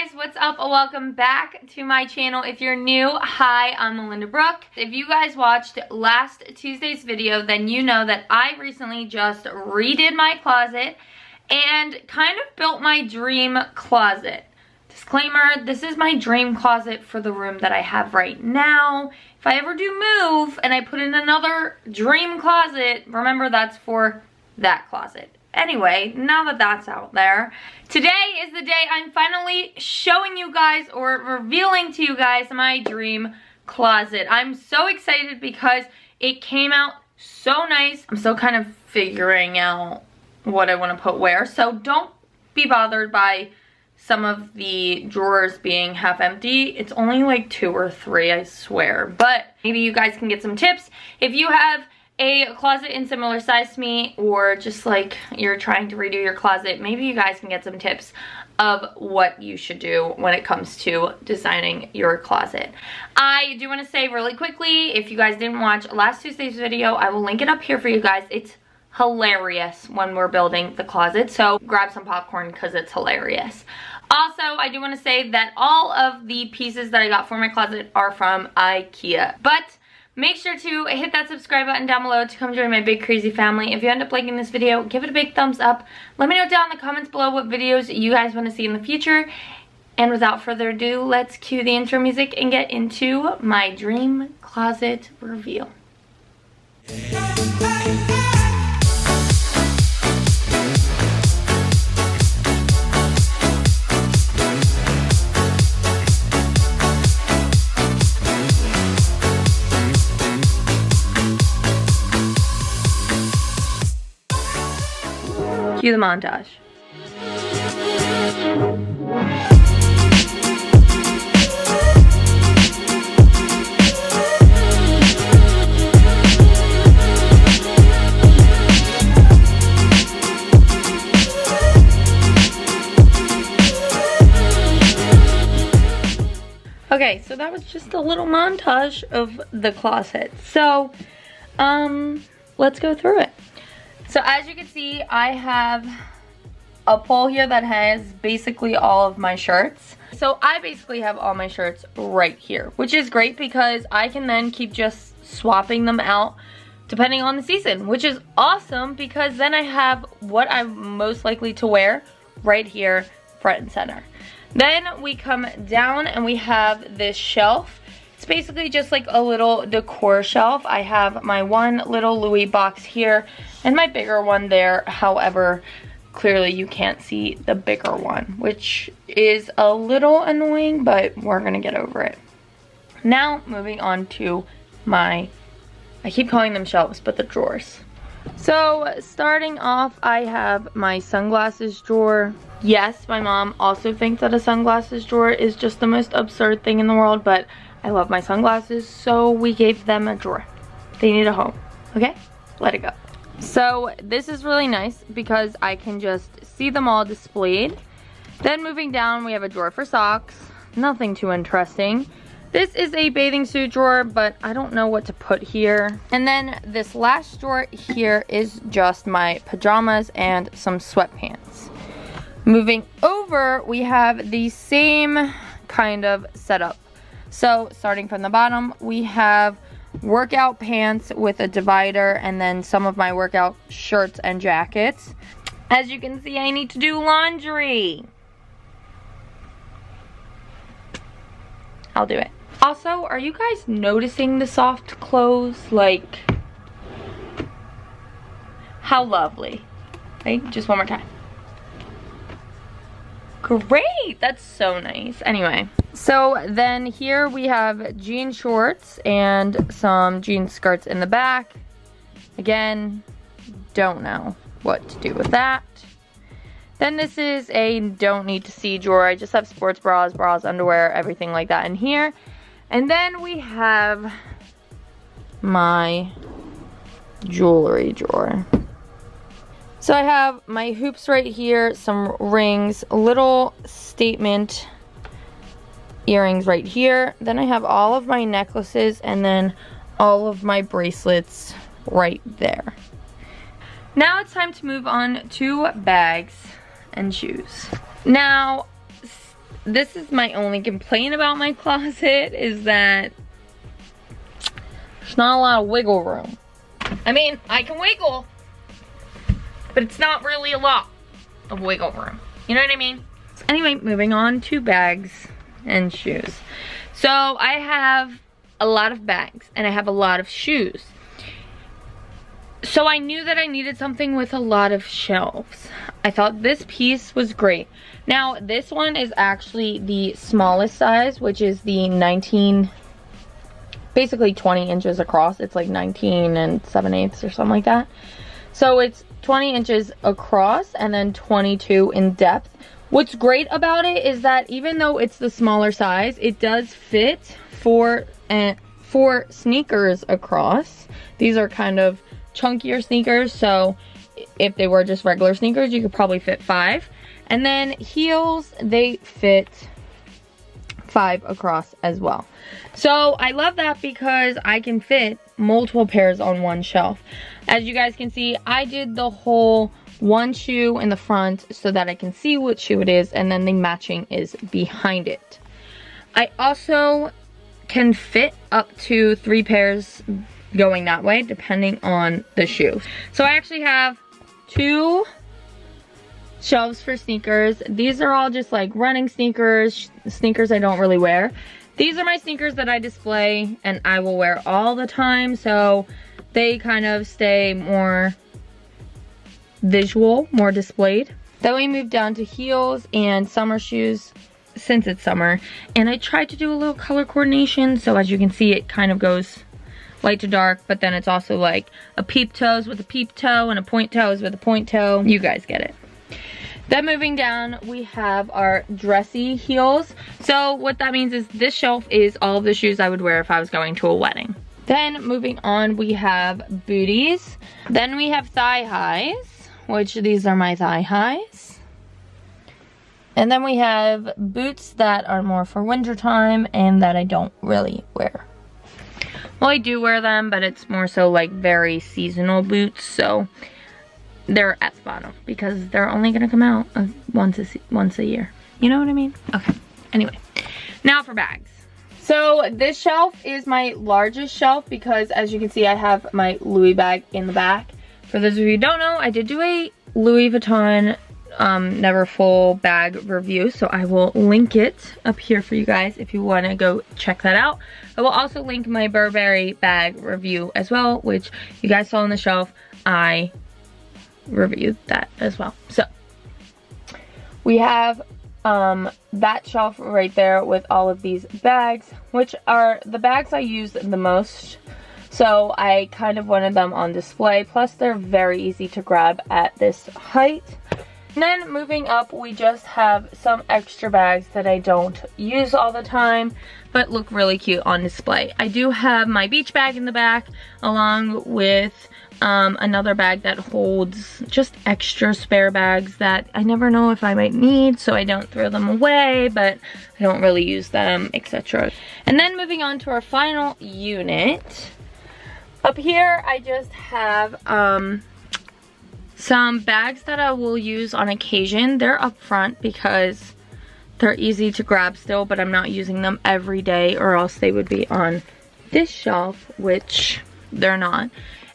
guys, what's up? Welcome back to my channel. If you're new, hi, I'm Melinda Brooke. If you guys watched last Tuesday's video, then you know that I recently just redid my closet and kind of built my dream closet. Disclaimer, this is my dream closet for the room that I have right now. If I ever do move and I put in another dream closet, remember that's for that closet. Anyway, now that that's out there, today is the day I'm finally showing you guys or revealing to you guys my dream closet. I'm so excited because it came out so nice. I'm still kind of figuring out what I want to put where, so don't be bothered by some of the drawers being half empty. It's only like 2 or 3, I swear, but maybe you guys can get some tips. If you have a closet in similar size to me, or just like you're trying to redo your closet, maybe you guys can get some tips of what you should do when it comes to designing your closet. I do want to say really quickly, if you guys didn't watch last Tuesday's video, I will link it up here for you guys. It's hilarious when we're building the closet, so grab some popcorn because it's hilarious. Also, I do want to say that all of the pieces that I got for my closet are from IKEA, but make sure to hit that subscribe button down below to come join my big crazy family. If you end up liking this video, give it a big thumbs up. Let me know down in the comments below what videos you guys want to see in the future. And without further ado, let's cue the intro music and get into my dream closet reveal. Cue the montage. Okay, so that was just a little montage of the closet. So, let's go through it. So as you can see, I have a pole here that has basically all of my shirts. So I basically have all my shirts right here, which is great because I can then keep just swapping them out depending on the season, which is awesome because then I have what I'm most likely to wear right here, front and center. Then we come down and we have this shelf. It's basically just like a little decor shelf. I have my one little Louis box here and my bigger one there. However, clearly you can't see the bigger one, which is a little annoying, but we're gonna get over it. Now, moving on to I keep calling them shelves, but the drawers. So, starting off, I have my sunglasses drawer. Yes, my mom also thinks that a sunglasses drawer is just the most absurd thing in the world, but I love my sunglasses, so we gave them a drawer. They need a home, okay? Let it go. So this is really nice because I can just see them all displayed. Then moving down, we have a drawer for socks. Nothing too interesting. This is a bathing suit drawer, but I don't know what to put here. And then this last drawer here is just my pajamas and some sweatpants. Moving over, we have the same kind of setup. So starting from the bottom, we have workout pants with a divider and then some of my workout shirts and jackets. As you can see, I need to do laundry. I'll do it. Also, are you guys noticing the soft clothes? Like, how lovely. Right? Just one more time. Great, that's so nice. Anyway, so then here we have jean shorts and some jean skirts in the back. Again, don't know what to do with that. Then this is a don't need to see drawer. I just have sports bras, underwear, everything like that in here. And then we have my jewelry drawer. So I have my hoops right here, some rings, little statement earrings right here. Then I have all of my necklaces and then all of my bracelets right there. Now it's time to move on to bags and shoes. Now, this is my only complaint about my closet, is that there's not a lot of wiggle room. I mean, I can wiggle, but it's not really a lot of wiggle room. You know what I mean? Anyway, moving on to bags and shoes. So I have a lot of bags and I have a lot of shoes. So I knew that I needed something with a lot of shelves. I thought this piece was great. Now, this one is actually the smallest size, which is the 19, basically 20 inches across. It's like 19 and 7/8 or something like that. So it's 20 inches across and then 22 in depth. What's great about it is that even though it's the smaller size, it does fit for sneakers across. These are kind of chunkier sneakers, so if they were just regular sneakers, you could probably fit 5. And then heels, they fit 5 across as well. So I love that because I can fit multiple pairs on one shelf. As you guys can see, I did the whole one shoe in the front so that I can see what shoe it is, and then the matching is behind it. I also can fit up to 3 pairs going that way depending on the shoe. So I actually have 2 shelves for sneakers. These are all just like running sneakers, sneakers I don't really wear. These are my sneakers that I display and I will wear all the time, so they kind of stay more visual, more displayed. Then we move down to heels and summer shoes since it's summer. And I tried to do a little color coordination, so as you can see, it kind of goes light to dark, but then it's also like a peep toes with a peep toe and a point toes with a point toe. You guys get it. Then moving down, we have our dressy heels. So what that means is this shelf is all of the shoes I would wear if I was going to a wedding. Then moving on, we have booties. Then we have thigh highs, which these are my thigh highs. And then we have boots that are more for winter time and that I don't really wear. Well, I do wear them, but it's more so like very seasonal boots, so they're at the bottom because they're only gonna come out once a year. You know what I mean? Okay, anyway, now for bags. So this shelf is my largest shelf because as you can see, I have my Louis bag in the back. For those of you who don't know, I did do a Louis Vuitton Never Full bag review, so I will link it up here for you guys if you want to go check that out. I will also link my Burberry bag review as well, which you guys saw on the shelf. I reviewed that as well. So we have that shelf right there with all of these bags, which are the bags I use the most. So I kind of wanted them on display, plus they're very easy to grab at this height. And then moving up, we just have some extra bags that I don't use all the time, but look really cute on display. I do have my beach bag in the back, along with another bag that holds just extra spare bags that I never know if I might need, so I don't throw them away, but I don't really use them, etc. And then moving on to our final unit. Up here, I just have some bags that I will use on occasion. They're up front because they're easy to grab still, but I'm not using them every day or else they would be on this shelf, which they're not.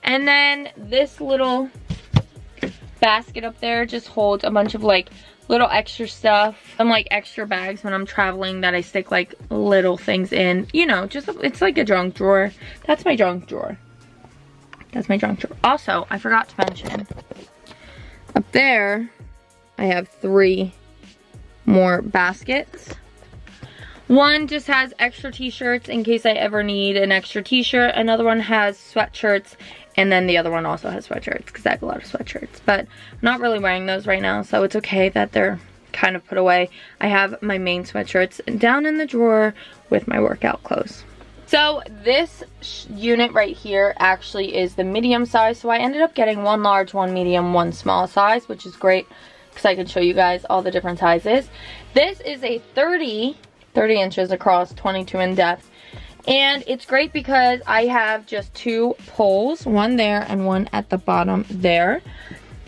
And then this little basket up there just holds a bunch of like little extra stuff. Some like extra bags when I'm traveling that I stick like little things in. You know, just it's like a junk drawer. That's my junk drawer. That's my junk drawer. Also, I forgot to mention, up there, I have 3 more baskets. One just has extra t-shirts in case I ever need an extra t-shirt. Another one has sweatshirts, and then the other one also has sweatshirts because I have a lot of sweatshirts. But I'm not really wearing those right now, so it's okay that they're kind of put away. I have my main sweatshirts down in the drawer with my workout clothes. So this unit right here actually is the medium size. So I ended up getting 1 large, 1 medium, 1 small size, which is great because I can show you guys all the different sizes. This is a 30 inches across, 22 in depth. And it's great because I have just 2 poles, one there and one at the bottom there.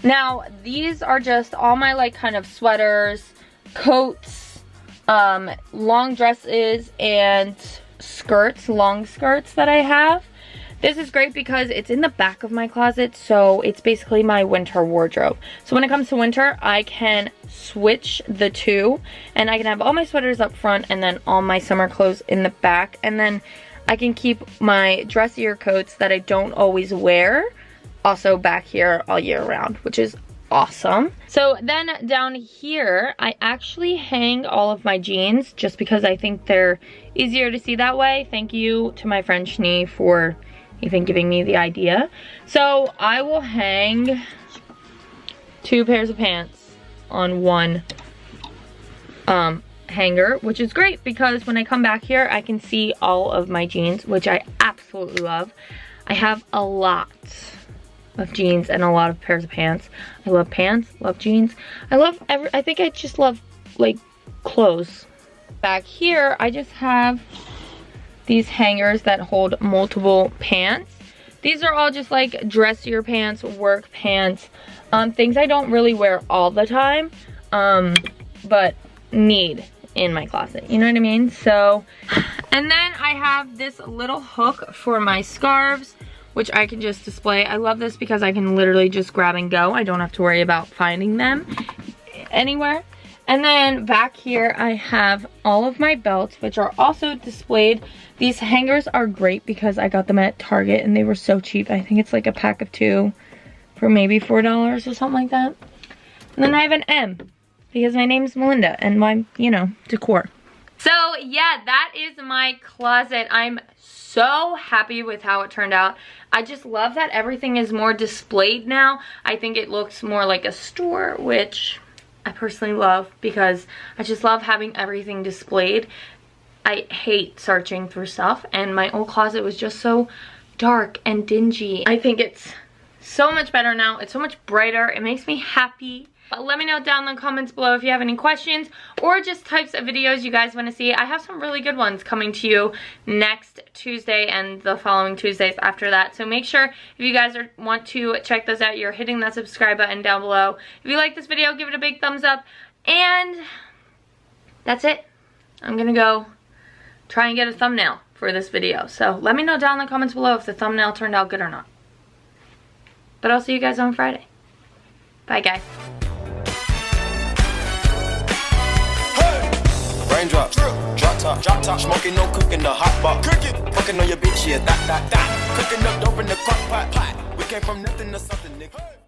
Now, these are just all my like kind of sweaters, coats, long dresses and skirts, long skirts that I have. This is great because it's in the back of my closet, so it's basically my winter wardrobe. So when it comes to winter, I can switch the two, and I can have all my sweaters up front and then all my summer clothes in the back, and then I can keep my dressier coats that I don't always wear also back here all year round, which is awesome. So then down here, I actually hang all of my jeans just because I think they're easier to see that way. Thank you to my friend Shani for even giving me the idea. So I will hang 2 pairs of pants on one hanger, which is great because when I come back here, I can see all of my jeans, which I absolutely love. I have a lot of jeans and a lot of pairs of pants. I love pants, love jeans. I think I just love like clothes. Back here, I just have these hangers that hold multiple pants. These are all just like dressier pants, work pants, things I don't really wear all the time, but need in my closet, you know what I mean? So, and then I have this little hook for my scarves, which I can just display. I love this because I can literally just grab and go. I don't have to worry about finding them anywhere. And then back here, I have all of my belts, which are also displayed. These hangers are great because I got them at Target and they were so cheap. I think it's like a pack of 2 for maybe $4 or something like that. And then I have an M because my name's Melinda and my, you know, decor. So yeah, that is my closet. I'm so happy with how it turned out. I just love that everything is more displayed now. I think it looks more like a store, which I personally love because I just love having everything displayed. I hate searching through stuff, and my old closet was just so dark and dingy. I think it's so much better now. It's so much brighter. It makes me happy. But let me know down in the comments below if you have any questions or just types of videos you guys want to see. I have some really good ones coming to you next Tuesday and the following Tuesdays after that. So make sure if you guys want to check those out, you're hitting that subscribe button down below. If you like this video, give it a big thumbs up. And that's it. I'm going to go try and get a thumbnail for this video. So let me know down in the comments below if the thumbnail turned out good or not. But I'll see you guys on Friday. Bye, guys. Raindrops, drop top, smoking, no cooking, the hot pot, cooking, fucking on your bitch, yeah, that, cooking up dope in the crock pot, we came from nothing to something, nigga.